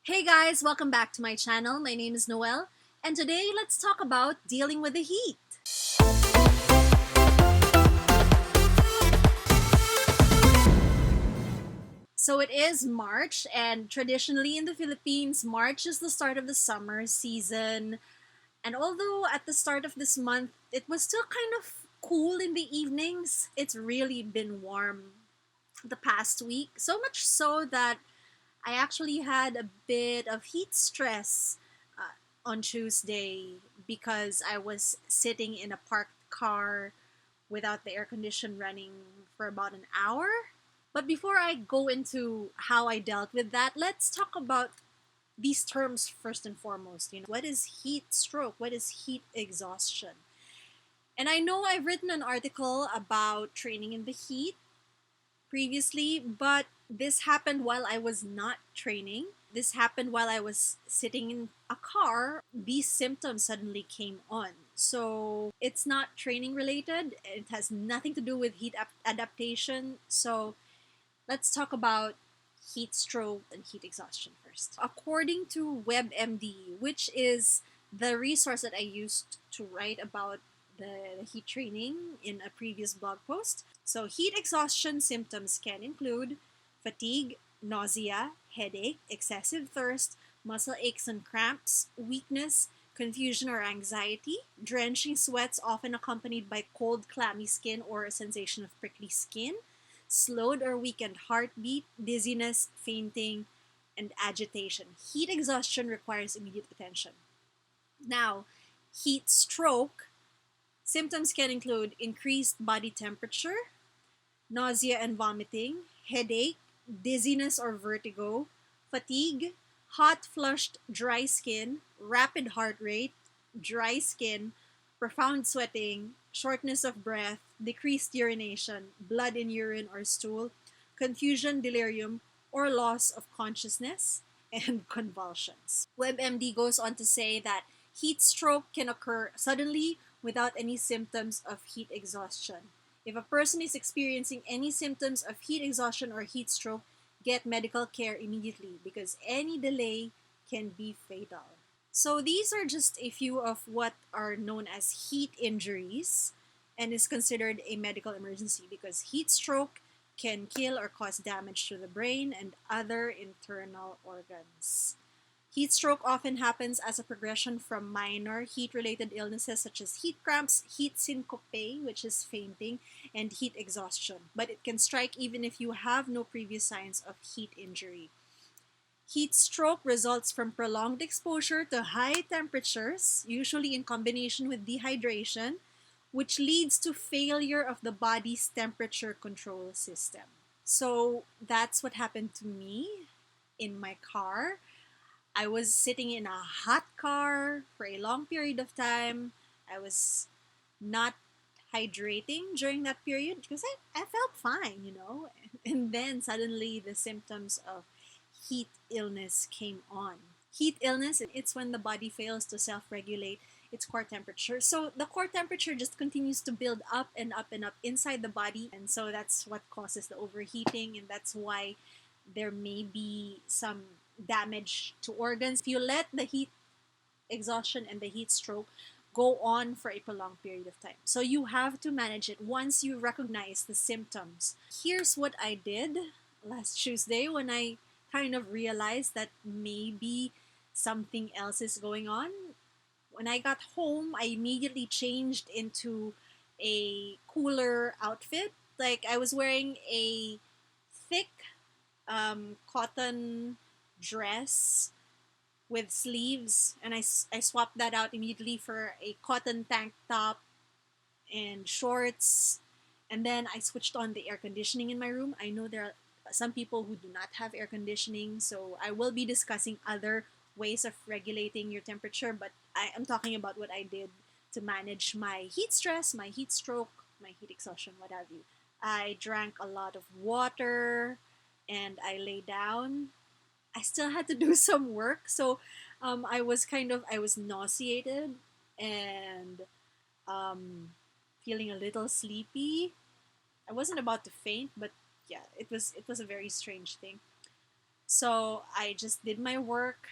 Hey guys, welcome back to my channel. My name is Noelle, and today let's talk about dealing with the heat. So it is March, and traditionally in the Philippines, March is the start of the summer season. And although at the start of this month it was still kind of cool in the evenings, it's really been warm the past week. So much so that I actually had a bit of heat stress on Tuesday because I was sitting in a parked car without the air condition running for about an hour. But before I go into how I dealt with that, let's talk about these terms first and foremost. What is heat stroke? What is heat exhaustion? And I know I've written an article about training in the heat previously, but this happened while I was not training. This happened while I was sitting in a car. These symptoms suddenly came on. So it's not training related. It has nothing to do with adaptation. So let's talk about heat stroke and heat exhaustion first. According to WebMD, which is the resource that I used to write about the heat training in a previous blog post. So, heat exhaustion symptoms can include fatigue, nausea, headache, excessive thirst, muscle aches and cramps, weakness, confusion or anxiety, drenching sweats often accompanied by cold, clammy skin or a sensation of prickly skin, slowed or weakened heartbeat, dizziness, fainting, and agitation. Heat exhaustion requires immediate attention. Now, heat stroke symptoms can include increased body temperature, nausea and vomiting, headache, dizziness or vertigo, fatigue, hot, flushed, dry skin, rapid heart rate, dry skin, profound sweating, shortness of breath, decreased urination, blood in urine or stool, confusion, delirium, or loss of consciousness, and convulsions. WebMD goes on to say that heat stroke can occur suddenly without any symptoms of heat exhaustion. If a person is experiencing any symptoms of heat exhaustion or heat stroke, get medical care immediately because any delay can be fatal. So these are just a few of what are known as heat injuries and is considered a medical emergency because heat stroke can kill or cause damage to the brain and other internal organs. Heat stroke often happens as a progression from minor heat-related illnesses such as heat cramps, heat syncope, which is fainting, and heat exhaustion. But it can strike even if you have no previous signs of heat injury. Heat stroke results from prolonged exposure to high temperatures, usually in combination with dehydration, which leads to failure of the body's temperature control system. So that's what happened to me in my car. I was sitting in a hot car for a long period of time. I was not hydrating during that period because I felt fine. And then suddenly the symptoms of heat illness came on. Heat illness, it's when the body fails to self regulate its core temperature. So the core temperature just continues to build up and up and up inside the body. And so that's what causes the overheating. And that's why there may be some damage to organs. If you let the heat exhaustion and the heat stroke go on for a prolonged period of time. So you have to manage it once you recognize the symptoms. Here's what I did last Tuesday when I kind of realized that maybe something else is going on. When I got home, I immediately changed into a cooler outfit. Like I was wearing a thick cotton dress with sleeves, and I swapped that out immediately for a cotton tank top and shorts. And then I switched on the air conditioning in my room. I know there are some people who do not have air conditioning, so I will be discussing other ways of regulating your temperature, but I am talking about what I did to manage my heat stress, my heat stroke, my heat exhaustion, what have you. I drank a lot of water and I lay down. I still had to do some work, so I was nauseated and um, feeling a little sleepy. I wasn't about to faint, but yeah, it was a very strange thing. So I just did my work.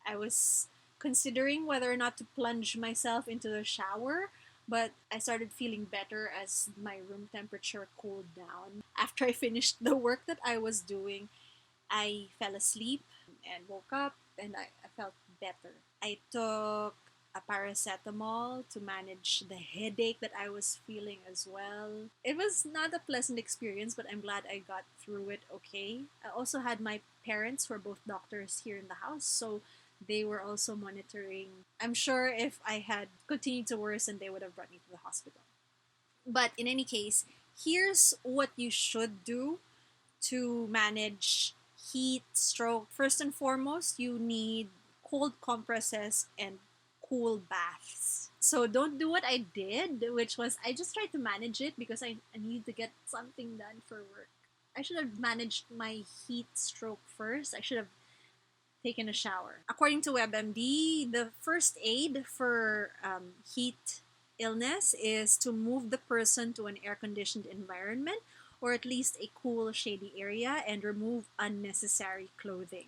I was considering whether or not to plunge myself into the shower, but I started feeling better as my room temperature cooled down. After I finished the work that I was doing, I fell asleep and woke up and I felt better. I took a paracetamol to manage the headache that I was feeling as well. It was not a pleasant experience, but I'm glad I got through it okay. I also had my parents who are both doctors here in the house, so they were also monitoring. I'm sure if I had continued to worsen, they would have brought me to the hospital. But in any case, here's what you should do to manage heat stroke. First and foremost, you need cold compresses and cool baths. So don't do what I did, which was I just tried to manage it because I need to get something done for work. I should have managed my heat stroke first. I should have taken a shower. According to WebMD, the first aid for heat illness is to move the person to an air conditioned environment or at least a cool, shady area and remove unnecessary clothing.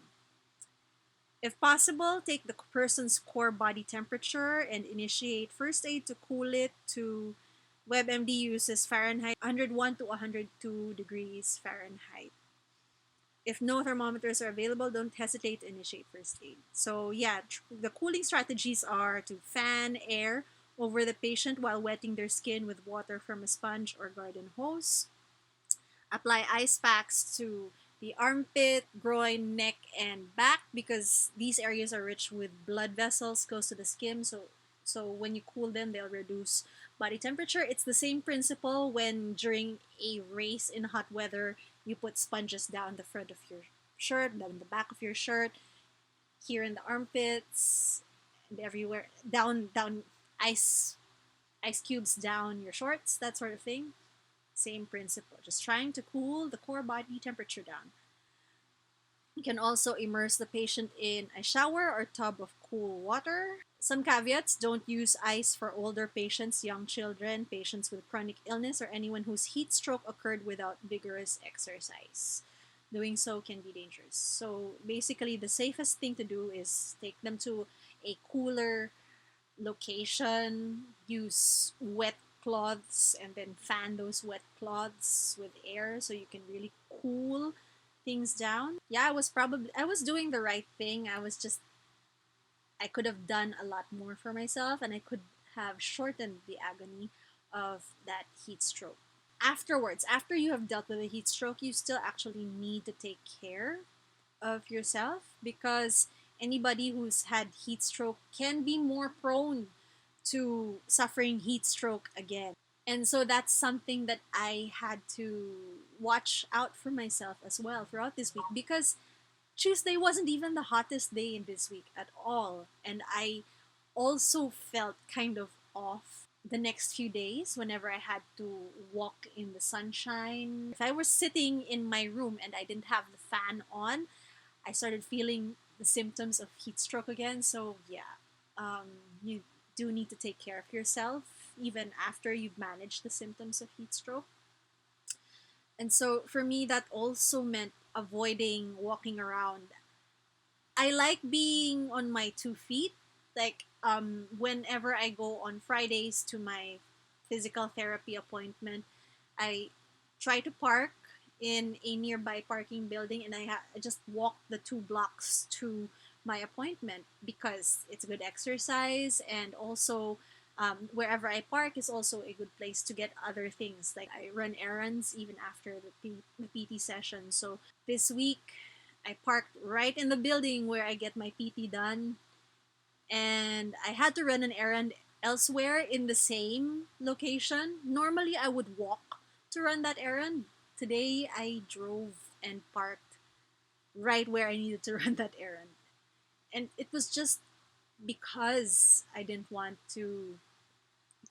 If possible, take the person's core body temperature and initiate first aid to cool it to WebMD uses Fahrenheit 101 to 102 degrees Fahrenheit. If no thermometers are available, don't hesitate to initiate first aid. So, yeah, the cooling strategies are to fan air over the patient while wetting their skin with water from a sponge or garden hose. Apply ice packs to the armpit, groin, neck, and back because these areas are rich with blood vessels close to the skin. So when you cool them, they'll reduce body temperature. It's the same principle when during a race in hot weather, you put sponges down the front of your shirt, down the back of your shirt, here in the armpits, and everywhere, down ice cubes down your shorts, that sort of thing. Same principle, just trying to cool the core body temperature down. You can also immerse the patient in a shower or tub of cool water. Some caveats: don't use ice for older patients, young children, patients with chronic illness, or anyone whose heat stroke occurred without vigorous exercise. Doing so can be dangerous. So basically, the safest thing to do is take them to a cooler location, use wet cloths, and then fan those wet cloths with air so you can really cool things down. Yeah, I was doing the right thing. I could have done a lot more for myself and I could have shortened the agony of that heat stroke. Afterwards, after you have dealt with a heat stroke, you still actually need to take care of yourself because anybody who's had heat stroke can be more prone to suffering heat stroke again. And so that's something that I had to watch out for myself as well throughout this week because Tuesday wasn't even the hottest day in this week at all. And I also felt kind of off the next few days whenever I had to walk in the sunshine. If I was sitting in my room and I didn't have the fan on, I started feeling the symptoms of heat stroke again. So, yeah, you do need to take care of yourself even after you've managed the symptoms of heat stroke. And so, for me, that also meant avoiding walking around. I like being on my 2 feet. Like, whenever I go on Fridays to my physical therapy appointment, I try to park in a nearby parking building and I just walk the 2 blocks to my appointment because it's a good exercise and also wherever I park is also a good place to get other things. Like I run errands even after the PT session. So this week I parked right in the building where I get my PT done and I had to run an errand elsewhere in the same location. Normally, I would walk to run that errand. Today, I drove and parked right where I needed to run that errand. And it was just because I didn't want to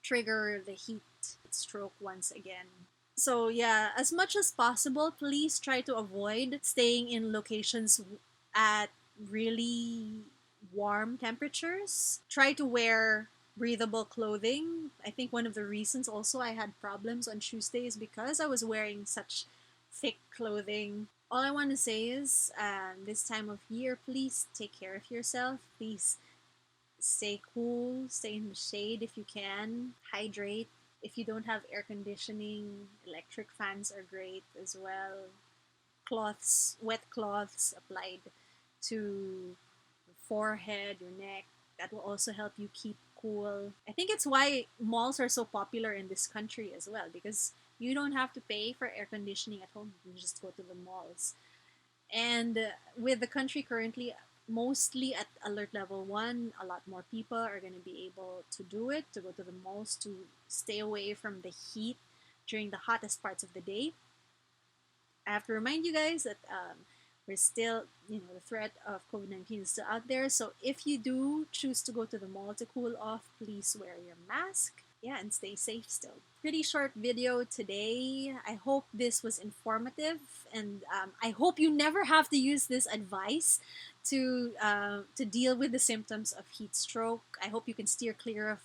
trigger the heat stroke once again. So, yeah, as much as possible, please try to avoid staying in locations at really warm temperatures. Try to wear breathable clothing. I think one of the reasons also I had problems on Tuesday is because I was wearing such thick clothing. All I want to say is, this time of year, please take care of yourself. Please stay cool, stay in the shade if you can, hydrate. If you don't have air conditioning, electric fans are great as well. Cloths, wet cloths applied to your forehead, your neck, that will also help you keep cool. I think it's why malls are so popular in this country as well, because you don't have to pay for air conditioning at home. You can just go to the malls. And with the country currently mostly at alert level 1, a lot more people are going to be able to do it, to go to the malls, to stay away from the heat during the hottest parts of the day. I have to remind you guys that we're still, the threat of COVID-19 is still out there. So if you do choose to go to the mall to cool off, please wear your mask. Yeah, and stay safe still. Pretty short video today. I hope this was informative, and I hope you never have to use this advice to deal with the symptoms of heat stroke. I hope you can steer clear of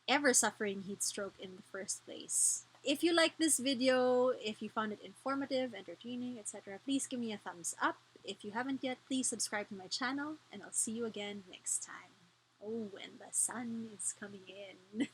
ever suffering heat stroke in the first place. If you like this video, if you found it informative, entertaining, etc., please give me a thumbs up. If you haven't yet, please subscribe to my channel, and I'll see you again next time. Oh, and the sun is coming in.